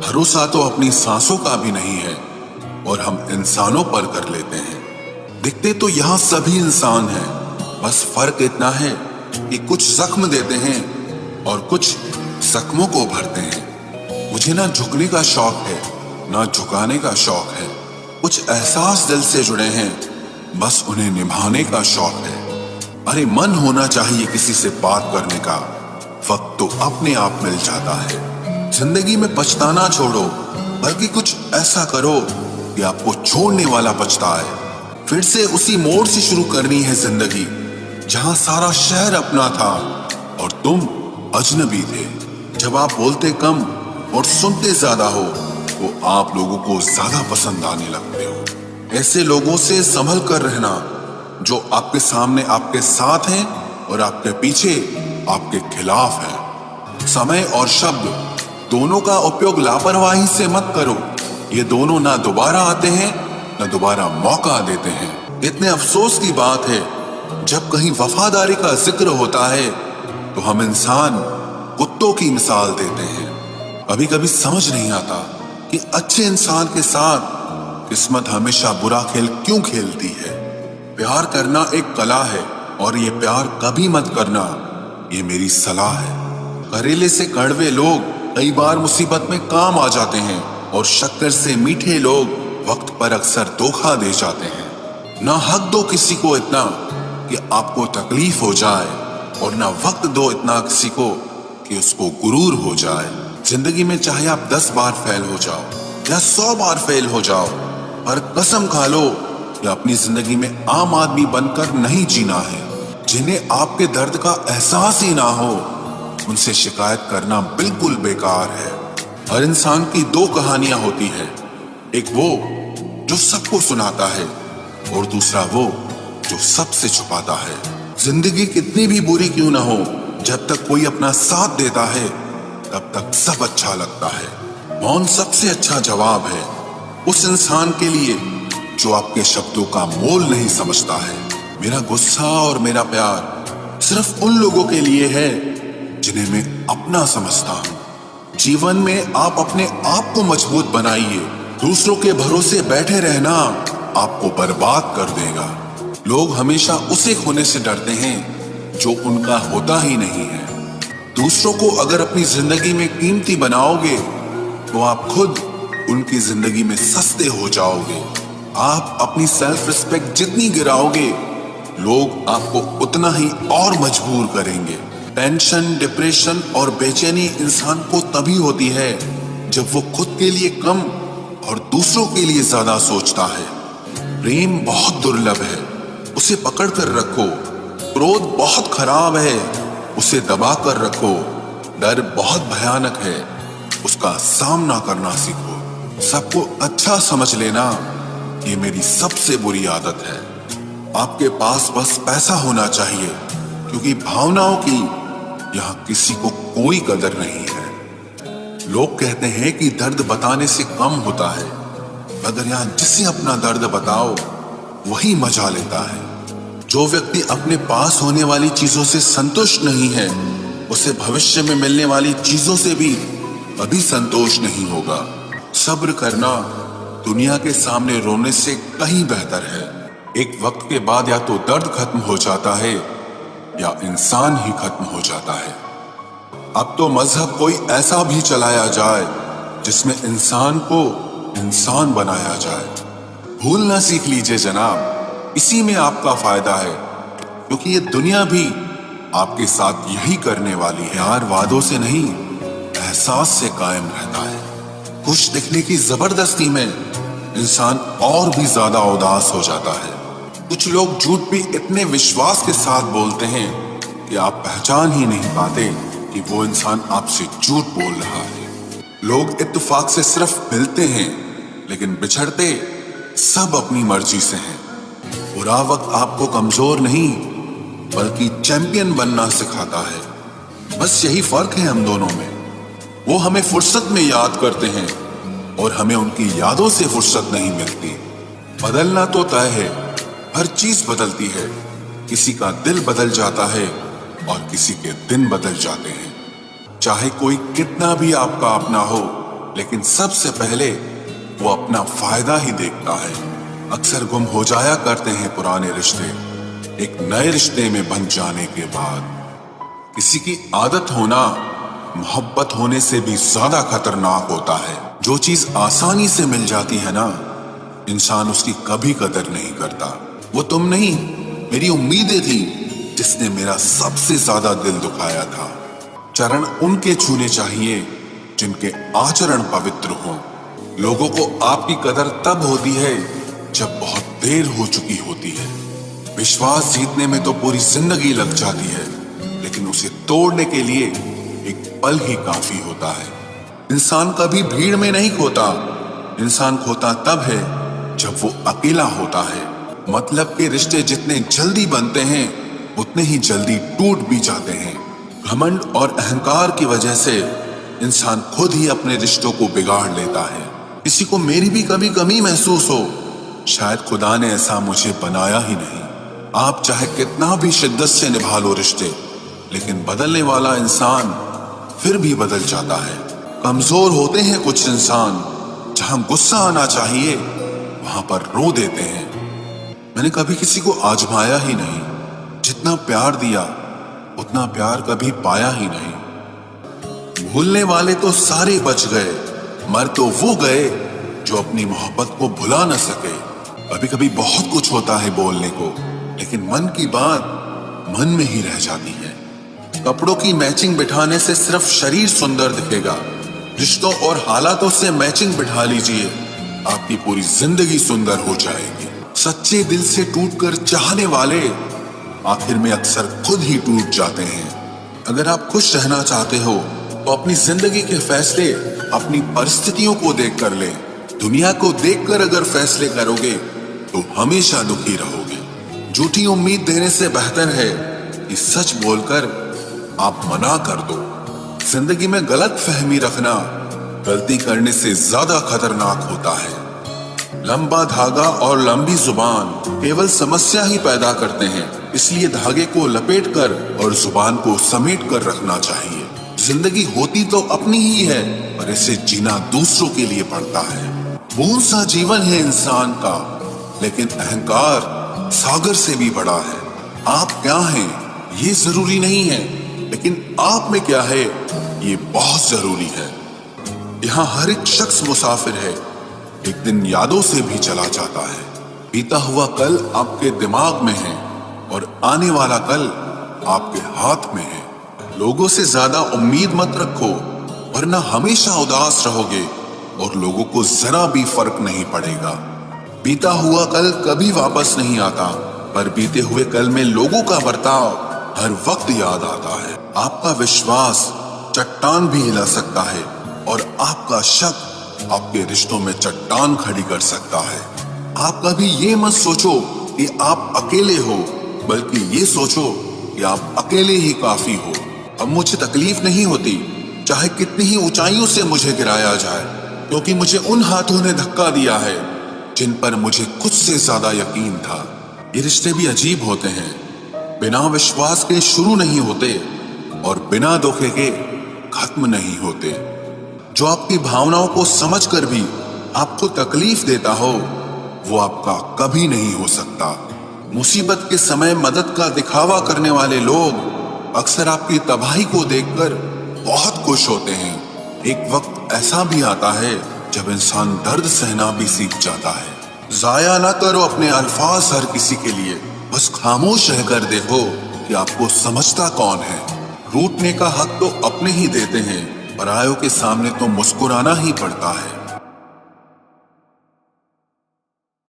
भरोसा तो अपनी सांसों का भी नहीं है और हम इंसानों पर कर लेते हैं। दिखते तो यहाँ सभी इंसान हैं, बस फर्क इतना है कि कुछ जख्म देते हैं और कुछ जख्मों को भरते हैं। मुझे ना झुकने का शौक है ना झुकाने का शौक है। कुछ एहसास दिल से जुड़े हैं, बस उन्हें निभाने का शौक है। अरे मन होना चाहिए किसी से बात करने का, वक्त तो अपने आप मिल जाता है। जिंदगी में पछताना छोड़ो, बल्कि कुछ ऐसा करो कि आपको छोड़ने वाला पछताए। फिर से उसी मोड़ से शुरू करनी है जिंदगी, जहां सारा शहर अपना था और तुम अजनबी थे। जब आप बोलते कम और सुनते ज्यादा हो तो आप लोगों को ज्यादा पसंद आने लगते हो। ऐसे लोगों से संभल कर रहना जो आपके सामने आपके साथ हैं और आपके पीछे आपके खिलाफ हैं। समय और शब्द दोनों का उपयोग लापरवाही से मत करो। ये दोनों ना दोबारा आते हैं ना दोबारा मौका देते हैं। इतने अफसोस की बात है, जब कहीं वफादारी का जिक्र होता है तो हम इंसान कुत्तों की मिसाल देते हैं। कभी कभी समझ नहीं आता कि अच्छे इंसान के साथ किस्मत हमेशा बुरा खेल क्यों खेलती है। प्यार करना एक कला है और ये प्यार कभी मत करना, ये मेरी सलाह है। करेले से कड़वे लोग कई बार मुसीबत में काम आ जाते हैं और शक्कर से मीठे लोग वक्त पर अक्सर धोखा दे जाते हैं। ना हक दो किसी को इतना कि आपको तकलीफ हो जाए और ना वक्त दो इतना किसी को कि उसको गुरूर हो जाए। जिंदगी में चाहे आप 10 बार फेल हो जाओ या 100 बार फेल हो जाओ, पर कसम खा लो कि अपनी जिंदगी में आम आदमी बनकर नहीं जीना है। जिन्हें आपके दर्द का एहसास ही ना हो, उनसे शिकायत करना बिल्कुल बेकार है। हर इंसान की 2 कहानियां होती है, एक वो जो सबको सुनाता है और दूसरा वो जो सबसे छुपाता है। जिंदगी कितनी भी बुरी क्यों ना हो, जब तक कोई अपना साथ देता है तब तक सब अच्छा लगता है। मौन सबसे अच्छा जवाब है उस इंसान के लिए जो आपके शब्दों का मोल नहीं समझता है। मेरा गुस्सा और मेरा प्यार सिर्फ उन लोगों के लिए है जिन्हें मैं अपना समझता हूँ। जीवन में आप अपने आप को मजबूत बनाइए। दूसरों के भरोसे बैठे रहना आपको बर्बाद कर देगा। लोग हमेशा उसे खोने से डरते हैं जो उनका होता ही नहीं है। दूसरों को अगर अपनी जिंदगी में कीमती बनाओगे तो आप खुद उनकी जिंदगी में सस्ते हो जाओगे। आप अपनी सेल्फ रिस्पेक्ट जितनी गिराओगे, लोग आपको उतना ही और मजबूर करेंगे। टेंशन, डिप्रेशन और बेचैनी इंसान को तभी होती है जब वो खुद के लिए कम और दूसरों के लिए ज्यादा सोचता है। प्रेम बहुत दुर्लभ है, उसे पकड़ कर रखो। क्रोध बहुत खराब है, उसे दबा कर रखो। डर बहुत भयानक है, उसका सामना करना सीखो। सबको अच्छा समझ लेना ये मेरी सबसे बुरी आदत है। आपके पास बस पैसा होना चाहिए, क्योंकि भावनाओं की यहाँ किसी को कोई कदर नहीं है। लोग कहते हैं कि दर्द बताने से कम होता है, मगर यहाँ जिसे अपना दर्द बताओ वही मजा लेता है। जो व्यक्ति अपने पास होने वाली चीजों से संतुष्ट नहीं है, उसे भविष्य में मिलने वाली चीजों से भी कभी संतोष नहीं होगा। सब्र करना दुनिया के सामने रोने से कहीं बेहतर है। एक वक्त के बाद या तो दर्द खत्म हो जाता है या इंसान ही खत्म हो जाता है। अब तो मजहब कोई ऐसा भी चलाया जाए जिसमें इंसान को इंसान बनाया जाए। भूलना सीख लीजिए जनाब, इसी में आपका फायदा है, क्योंकि ये दुनिया भी आपके साथ यही करने वाली है। यार वादों से नहीं, एहसास से कायम रहता है। खुश दिखने की जबरदस्ती में इंसान और भी ज्यादा उदास हो जाता है। कुछ लोग झूठ भी इतने विश्वास के साथ बोलते हैं कि आप पहचान ही नहीं पाते कि वो इंसान आपसे झूठ बोल रहा है। लोग इत्तेफाक से सिर्फ मिलते हैं, लेकिन बिछड़ते सब अपनी मर्जी से हैं। बुरा वक्त आपको कमजोर नहीं बल्कि चैंपियन बनना सिखाता है। बस यही फर्क है हम दोनों में। वो हमें फुर्सत में याद करते हैं और हमें उनकी यादों से फुर्सत नहीं मिलती। बदलना तो तय है, हर चीज बदलती है। किसी का दिल बदल जाता है और किसी के दिन बदल जाते हैं। चाहे कोई कितना भी आपका अपना हो, लेकिन सबसे पहले वो अपना फायदा ही देखता है। अक्सर गुम हो जाया करते हैं पुराने रिश्ते एक नए रिश्ते में बन जाने के बाद। किसी की आदत होना मोहब्बत होने से भी ज्यादा खतरनाक होता है। जो चीज आसानी से मिल जाती है ना, इंसान उसकी कभी कदर नहीं करता। वो तुम नहीं, मेरी उम्मीदें थी जिसने मेरा सबसे ज्यादा दिल दुखाया था। चरण उनके छूने चाहिए जिनके आचरण पवित्र हो। लोगों को आपकी कदर तब होती है जब बहुत देर हो चुकी होती है। विश्वास जीतने में तो पूरी जिंदगी लग जाती है, लेकिन उसे तोड़ने के लिए एक पल ही काफी होता है। इंसान कभी भीड़ में नहीं खोता, इंसान खोता तब है जब वो अकेला होता है। मतलब के रिश्ते जितने जल्दी बनते हैं उतने ही जल्दी टूट भी जाते हैं। घमंड और अहंकार की वजह से इंसान खुद ही अपने रिश्तों को बिगाड़ लेता है। किसी को मेरी भी कभी कमी महसूस हो, शायद खुदा ने ऐसा मुझे बनाया ही नहीं। आप चाहे कितना भी शिद्दत से निभा लो रिश्ते, लेकिन बदलने वाला इंसान फिर भी बदल जाता है। कमजोर होते हैं कुछ इंसान, जहां गुस्सा आना चाहिए वहां पर रो देते हैं। मैंने कभी किसी को आजमाया ही नहीं, जितना प्यार दिया उतना प्यार कभी पाया ही नहीं। भूलने वाले तो सारे बच गए, मर तो वो गए जो अपनी मोहब्बत को भुला न सके। कभी कभी बहुत कुछ होता है बोलने को, लेकिन मन की बात मन में ही रह जाती है। कपड़ों की मैचिंग बिठाने से सिर्फ शरीर सुंदर दिखेगा, रिश्तों और हालातों से मैचिंग बिठा लीजिए, आपकी पूरी जिंदगी सुंदर हो जाएगी। सच्चे दिल से टूटकर चाहने वाले आखिर में अक्सर खुद ही टूट जाते हैं। अगर आप खुश रहना चाहते हो तो अपनी जिंदगी के फैसले अपनी परिस्थितियों को देख कर ले। दुनिया को देखकर अगर फैसले करोगे तो हमेशा दुखी रहोगे। झूठी उम्मीद देने से बेहतर है कि सच बोलकर आप मना कर दो। जिंदगी में गलत फहमी रखना गलती करने से ज्यादा खतरनाक होता है। लंबा धागा और लंबी जुबान केवल समस्या ही पैदा करते हैं, इसलिए धागे को लपेटकर और जुबान को समेट कर रखना चाहिए। जिंदगी होती तो अपनी ही है, पर इसे जीना दूसरों के लिए पड़ता है। बूंद सा जीवन है इंसान का, लेकिन अहंकार सागर से भी बड़ा है। आप क्या हैं ये जरूरी नहीं है, लेकिन आप में क्या है ये बहुत जरूरी है। यहाँ हर एक शख्स मुसाफिर है, एक दिन यादों से भी चला जाता है। बीता हुआ कल आपके दिमाग में है और आने वाला कल आपके हाथ में है। लोगों से ज्यादा उम्मीद मत रखो, वरना हमेशा उदास रहोगे और लोगों को जरा भी फर्क नहीं पड़ेगा। बीता हुआ कल कभी वापस नहीं आता, पर बीते हुए कल में लोगों का बर्ताव हर वक्त याद आता है। आपका विश्वास चट्टान भी हिला सकता है और आपका शक आपके रिश्तों में चट्टान खड़ी कर सकता है। आप कभी ये मत सोचो कि आप अकेले हो, बल्कि ये सोचो कि आप अकेले ही काफी हो। अब मुझे तकलीफ नहीं होती चाहे कितनी ही ऊंचाइयों से मुझे गिराया जाए, क्योंकि मुझे उन हाथों ने धक्का दिया है जिन पर मुझे खुद से ज्यादा यकीन था। ये रिश्ते भी अजीब होते हैं, बिना विश्वास के शुरू नहीं होते और बिना धोखे के खत्म नहीं होते। जो आपकी भावनाओं को समझकर भी आपको तकलीफ देता हो, वो आपका कभी नहीं हो सकता। मुसीबत के समय मदद का दिखावा करने वाले लोग अक्सर आपकी तबाही को देखकर बहुत खुश होते हैं। एक वक्त ऐसा भी आता है जब इंसान दर्द सहना भी सीख जाता है। जाया ना करो अपने अल्फाज हर किसी के लिए, बस खामोश रहकर देखो कि आपको समझता कौन है। रूठने का हक तो अपने ही देते हैं, परायों के सामने तो मुस्कुराना ही पड़ता है।